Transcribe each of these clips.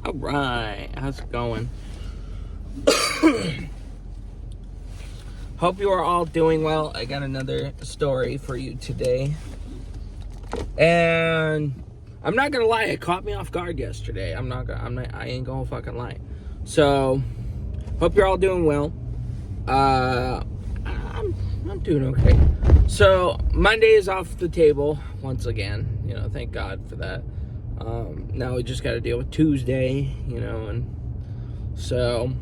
All right, how's it going? Hope you are all doing well. I got another story for you today. And I'm not gonna lie, it caught me off guard yesterday. I ain't gonna fucking lie. So, hope you're all doing well. I'm doing okay. So, Monday is off the table once again. Thank God for that. Now we just got to deal with Tuesday, and so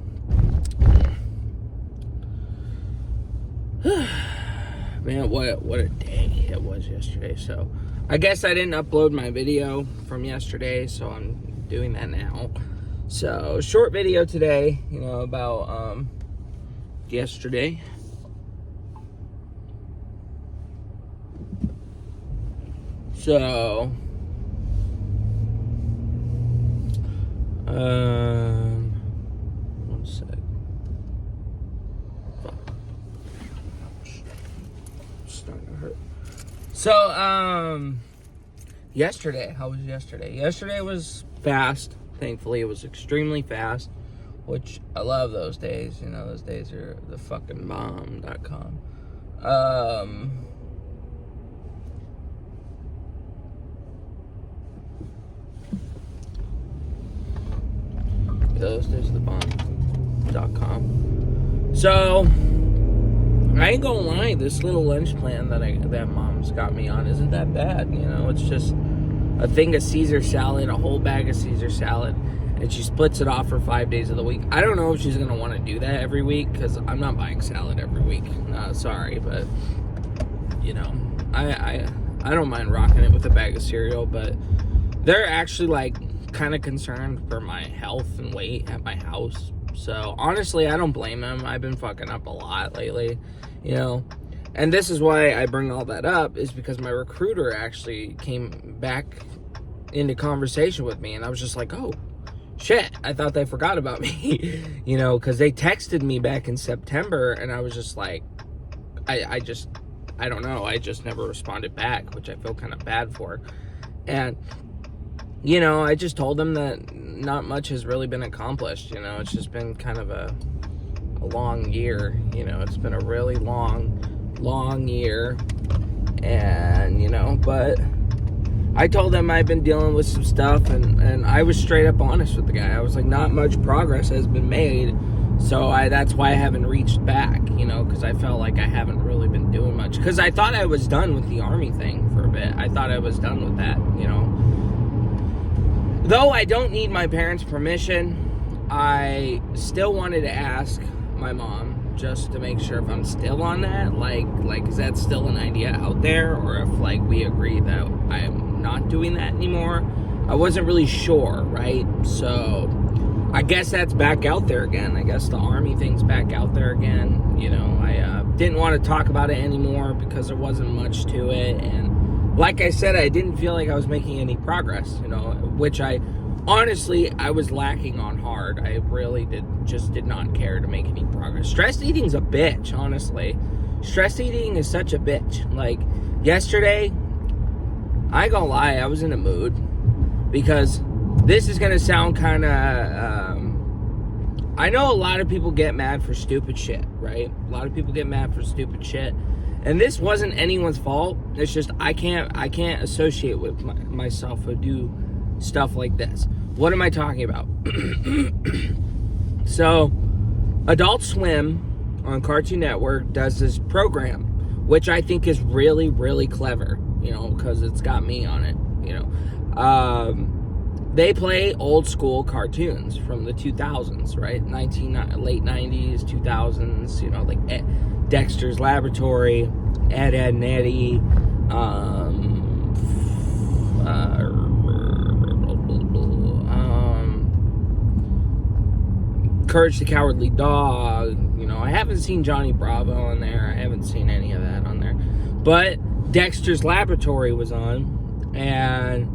man, what a day it was yesterday. So I guess I didn't upload my video from yesterday, so I'm doing that now. So short video today, about yesterday. So one sec. Fuck. It's starting to hurt. So, yesterday, how was yesterday? Yesterday was fast. Thankfully, it was extremely fast, which I love those days. Those days are the fucking bomb.com. Those days are the bomb.com. So, I ain't gonna lie, this little lunch plan that mom's got me on isn't that bad. It's just a thing of Caesar salad, a whole bag of Caesar salad, and she splits it off for 5 days of the week. I don't know if she's gonna want to do that every week, because I'm not buying salad every week. Sorry, but I don't mind rocking it with a bag of cereal, but they're actually kind of concerned for my health and weight at my house. So honestly, I don't blame them. I've been fucking up a lot lately, and this is why I bring all that up, is because my recruiter actually came back into conversation with me, and I was just like, oh shit, I thought they forgot about me, because they texted me back in September, and I was just like, I don't know, I just never responded back, which I feel kind of bad for. And I just told them that not much has really been accomplished. It's just been kind of a long year. It's been a really long year. And, but I told them I've been dealing with some stuff, and I was straight up honest with the guy. I was like, not much progress has been made. So that's why I haven't reached back, because I felt like I haven't really been doing much. Because I thought I was done with the Army thing for a bit. I thought I was done with that, Though I don't need my parents' permission, I still wanted to ask my mom just to make sure if I'm still on that. Like, is that still an idea out there? Or if, we agree that I'm not doing that anymore? I wasn't really sure, right? So, I guess that's back out there again. I guess the Army thing's back out there again. I didn't want to talk about it anymore because there wasn't much to it. And like I said, I didn't feel like I was making any progress, which I was lacking on hard. I really did not care to make any progress. Stress eating's a bitch, honestly. Stress eating is such a bitch. Yesterday, I ain't gonna lie, I was in a mood, because this is gonna sound kind of, I know a lot of people get mad for stupid shit, right? A lot of people get mad for stupid shit. And this wasn't anyone's fault. It's just I can't associate with myself or do stuff like this. What am I talking about? So, Adult Swim on Cartoon Network does this program, which I think is really, really clever, because it's got me on it, They play old school cartoons from the 2000s, right? Late 90s, 2000s, like Dexter's Laboratory, Ed, Edd n Eddy, Courage the Cowardly Dog. I haven't seen Johnny Bravo on there. I haven't seen any of that on there. But Dexter's Laboratory was on, and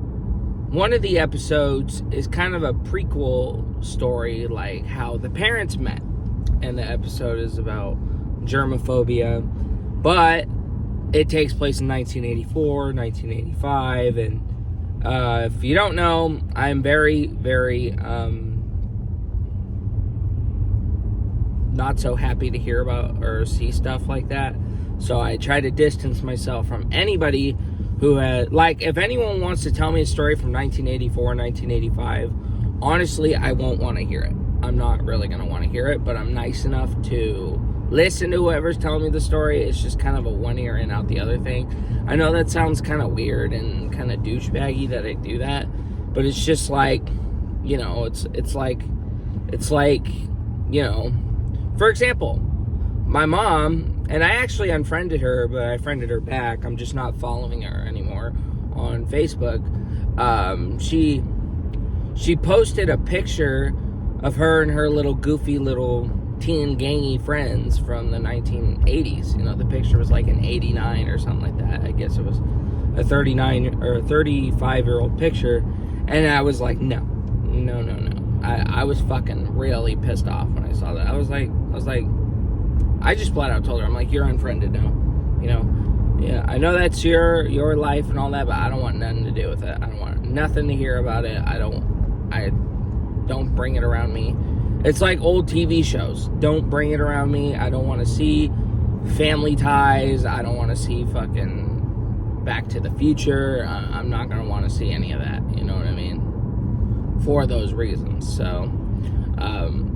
one of the episodes is kind of a prequel story, like how the parents met. And the episode is about germophobia, but it takes place in 1984, 1985, and If you don't know, I'm very, very not so happy to hear about or see stuff like that. So I try to distance myself from anybody who had, like, if anyone wants to tell me a story from 1984, 1985, honestly, I won't want to hear it. I'm not really going to want to hear it, but I'm nice enough to listen to whoever's telling me the story. It's just kind of a one ear and out the other thing. I know that sounds kind of weird and kind of douchebaggy that I do that, but it's just like, you know, it's like, you know, for example, my mom, and I actually unfriended her, but I friended her back. I'm just not following her anymore on Facebook. She posted a picture of her and her little goofy little teen gangy friends from the 1980s. You know, the picture was like an 89 or something like that. I guess it was a 39 or a 35-year-old picture. And I was like, no. I was fucking really pissed off when I saw that. I was like, I just flat out told her, I'm like, you're unfriended now. You know, yeah, I know that's your life and all that, but I don't want nothing to do with it. I don't want nothing to hear about it. I don't bring it around me. It's like old TV shows. Don't bring it around me. I don't want to see Family Ties. I don't want to see fucking Back to the Future. I'm not going to want to see any of that. You know what I mean? For those reasons. So,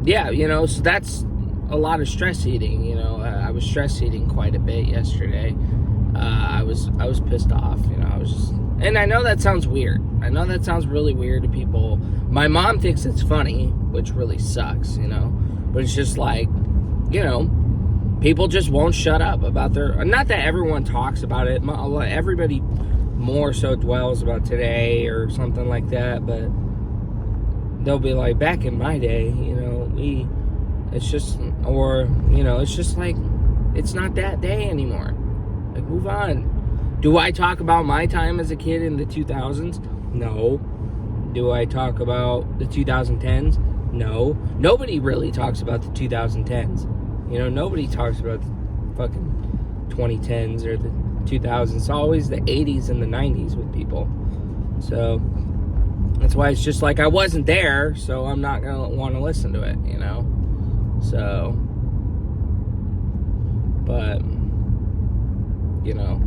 yeah, you know, so that's a lot of stress eating. You know, I was stress eating quite a bit yesterday. I was pissed off. You know, I was just, and I know that sounds weird. I know that sounds really weird to people. My mom thinks it's funny, which really sucks, you know. But it's just like, you know, people just won't shut up about their... Not that everyone talks about it. Everybody more so dwells about today or something like that. But they'll be like, back in my day, you know, it's just... Or, you know, it's just like, it's not that day anymore. Like, move on. Do I talk about my time as a kid in the 2000s? No. Do I talk about the 2010s? No. Nobody really talks about the 2010s. You know, nobody talks about the fucking 2010s or the 2000s. It's always the 80s and the 90s with people. So, that's why it's just like I wasn't there, so I'm not going to want to listen to it, you know? So, but, you know.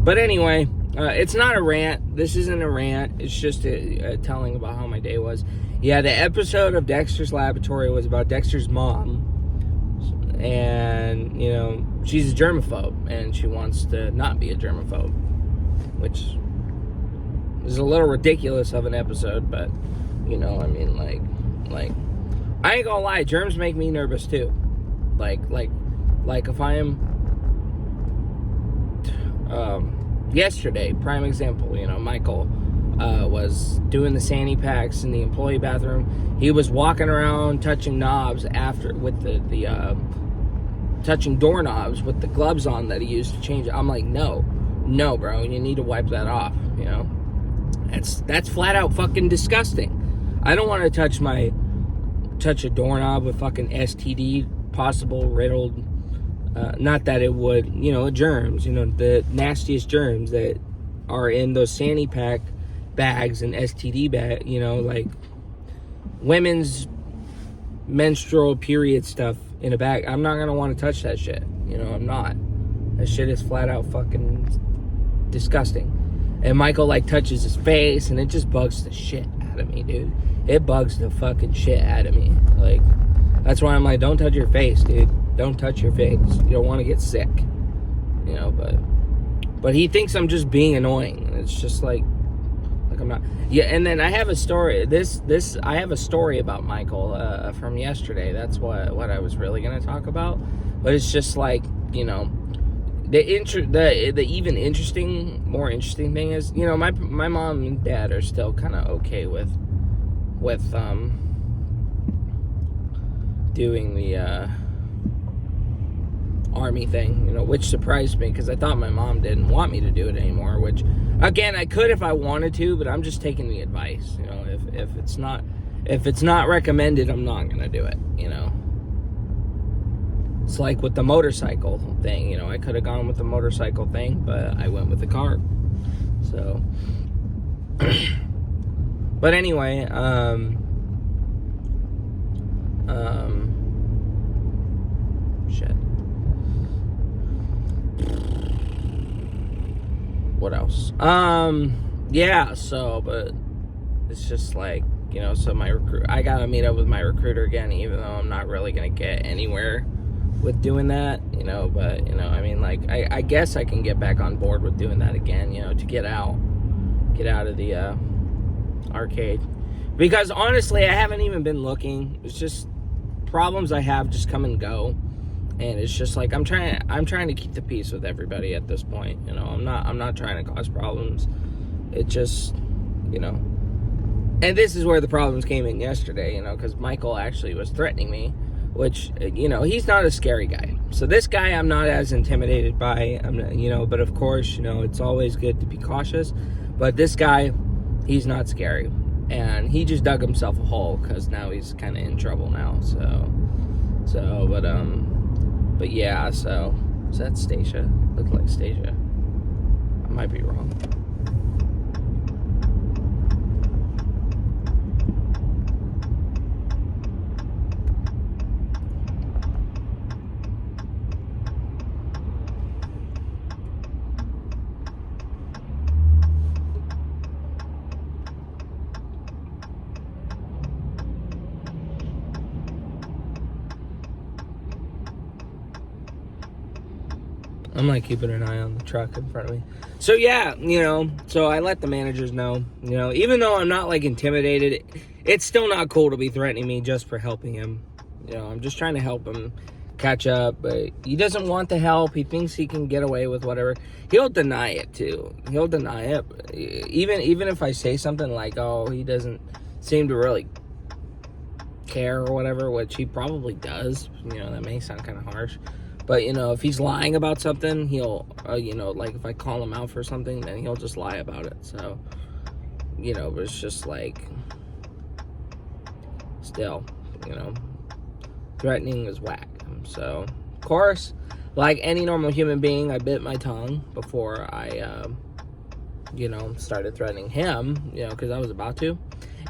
But anyway... it's not a rant. This isn't a rant. It's just a telling about how my day was. Yeah, the episode of Dexter's Laboratory was about Dexter's mom. And, you know, she's a germaphobe. And she wants to not be a germaphobe. Which is a little ridiculous of an episode. But, you know, I mean, like, I ain't gonna lie. Germs make me nervous, too. Like if I am... yesterday, prime example, you know, Michael was doing the Sandy packs in the employee bathroom. He was walking around touching knobs with the touching doorknobs with the gloves on that he used to change it. I'm like, no, bro, you need to wipe that off, you know. That's flat out fucking disgusting. I don't want to touch a doorknob with fucking STD, possible riddled. Not that it would, you know, germs, you know, the nastiest germs that are in those Sandy pack bags and STD bag, you know, like women's menstrual period stuff in a bag. I'm not going to want to touch that shit. You know, I'm not. That shit is flat out fucking disgusting. And Michael, like, touches his face, and it just bugs the shit out of me, dude. It bugs the fucking shit out of me. Like, that's why I'm like, don't touch your face, dude. Don't touch your face. You don't want to get sick. You know, but he thinks I'm just being annoying. It's just like I'm not. Yeah, and then I have a story. I have a story about Michael from yesterday. That's what I was really going to talk about. But it's just like, you know, the even more interesting thing is, you know, my mom and dad are still kind of okay with doing the Army thing, you know, which surprised me because I thought my mom didn't want me to do it anymore, which, again, I could if I wanted to, but I'm just taking the advice, you know. If it's not recommended, I'm not gonna do it, you know. It's like with the motorcycle thing, you know. I could have gone with the motorcycle thing, but I went with the car. So, but anyway, shit. What else? Yeah, so, but it's just like, you know, so I gotta meet up with my recruiter again, even though I'm not really gonna get anywhere with doing that, you know, but, you know, I mean, like, I guess I can get back on board with doing that again, you know, to get out of the, arcade, because honestly, I haven't even been looking. It's just problems I have just come and go, and it's just like, I'm trying to keep the peace with everybody at this point, you know, I'm not trying to cause problems. It just, you know, and this is where the problems came in yesterday, you know, because Michael actually was threatening me, which, you know, he's not a scary guy. So this guy I'm not as intimidated by, you know, but of course, you know, it's always good to be cautious. But this guy, he's not scary. And he just dug himself a hole because now he's kind of in trouble now. But yeah, so is that Stacia? Looked like Stacia. I might be wrong. I'm like keeping an eye on the truck in front of me. So yeah, you know, so I let the managers know, you know, even though I'm not like intimidated, it's still not cool to be threatening me just for helping him. You know, I'm just trying to help him catch up, but he doesn't want the help. He thinks he can get away with whatever. He'll deny it too. He'll deny it. Even if I say something like, oh, he doesn't seem to really care or whatever, which he probably does. You know, that may sound kind of harsh. But, you know, if he's lying about something, he'll, you know, like if I call him out for something, then he'll just lie about it. So, you know, but it's just like, still, you know, threatening is whack. So, of course, like any normal human being, I bit my tongue before I, you know, started threatening him, you know, because I was about to.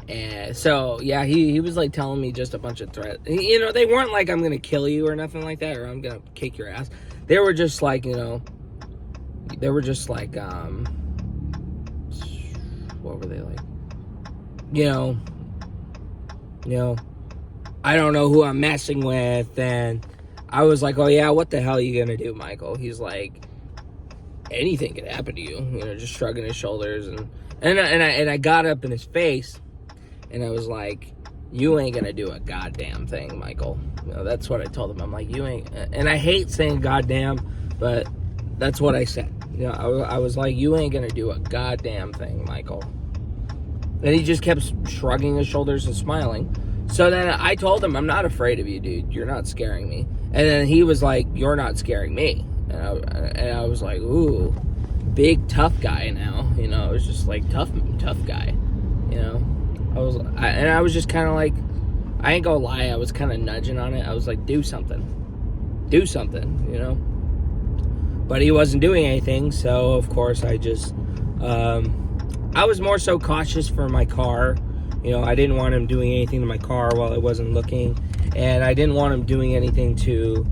And so, yeah, he was, like, telling me just a bunch of threats. You know, they weren't like, I'm going to kill you or nothing like that, or I'm going to kick your ass. They were just like, you know, they were just like, what were they like? You know, I don't know who I'm messing with. And I was like, oh, yeah, what the hell are you going to do, Michael? He's like, anything could happen to you. You know, just shrugging his shoulders. And I got up in his face. And I was like, you ain't gonna do a goddamn thing, Michael. You know, that's what I told him. I'm like, you ain't, and I hate saying goddamn, but that's what I said. You know, I was like, you ain't gonna do a goddamn thing, Michael. And he just kept shrugging his shoulders and smiling. So then I told him, I'm not afraid of you, dude. You're not scaring me. And then he was like, you're not scaring me. And I was like, ooh, big tough guy now. You know, it was just like tough guy, you know. I was just kind of like, I ain't gonna lie, I was kind of nudging on it. I was like, do something, you know. But he wasn't doing anything, so of course I just, I was more so cautious for my car. You know, I didn't want him doing anything to my car while I wasn't looking, and I didn't want him doing anything to,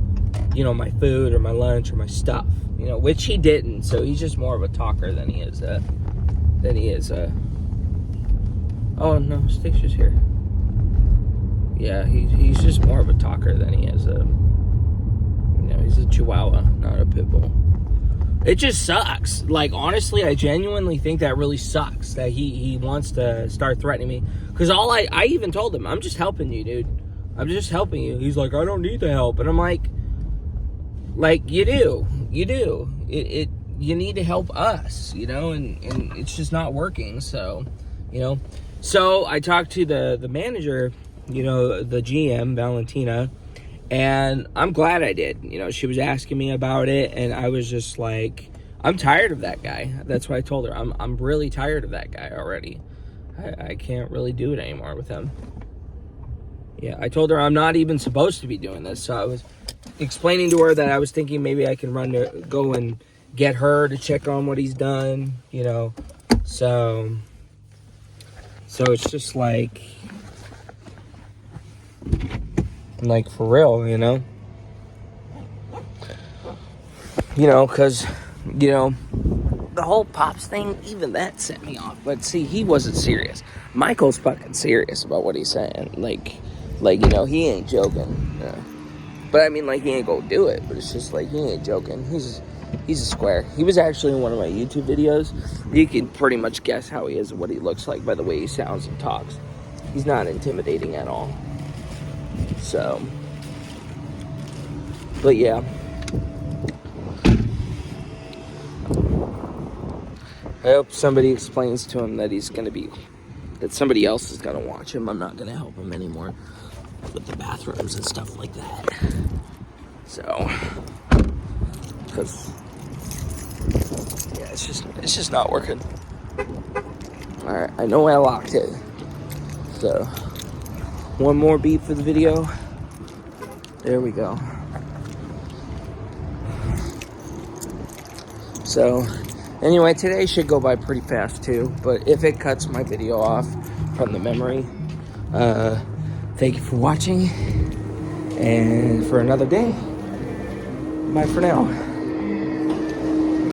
you know, my food or my lunch or my stuff. You know, which he didn't. So he's just more of a talker than he is. Oh no, Stacia's here. Yeah, he's just more of a talker than he is a, you know, he's a Chihuahua, not a pit bull. It just sucks. Like, honestly, I genuinely think that really sucks that he wants to start threatening me. Because I even told him, I'm just helping you, dude. I'm just helping you. He's like, I don't need the help. And I'm like, you do. You need to help us, you know, and it's just not working. So, you know. So I talked to the manager, you know, the GM, Valentina, and I'm glad I did. You know, she was asking me about it, and I was just like, I'm tired of that guy. That's what I told her. I'm really tired of that guy already. I can't really do it anymore with him. Yeah, I told her I'm not even supposed to be doing this. So I was explaining to her that I was thinking maybe I can go and get her to check on what he's done, you know. So it's just like for real, you know? You know, because, you know, the whole Pops thing, even that set me off. But see, he wasn't serious. Michael's fucking serious about what he's saying. Like, you know, he ain't joking. Yeah. But I mean, like, he ain't gonna do it. But it's just like, he ain't joking. He's a square. He was actually in one of my YouTube videos. You can pretty much guess how he is and what he looks like by the way he sounds and talks. He's not intimidating at all. So, but yeah. I hope somebody explains to him that that somebody else is gonna watch him. I'm not gonna help him anymore with the bathrooms and stuff like that. So, because, yeah, it's just not working. Alright, I know I locked it. So, one more beat for the video. There we go. So, anyway, today should go by pretty fast too, but if it cuts my video off from the memory, thank you for watching, and for another day, bye for now.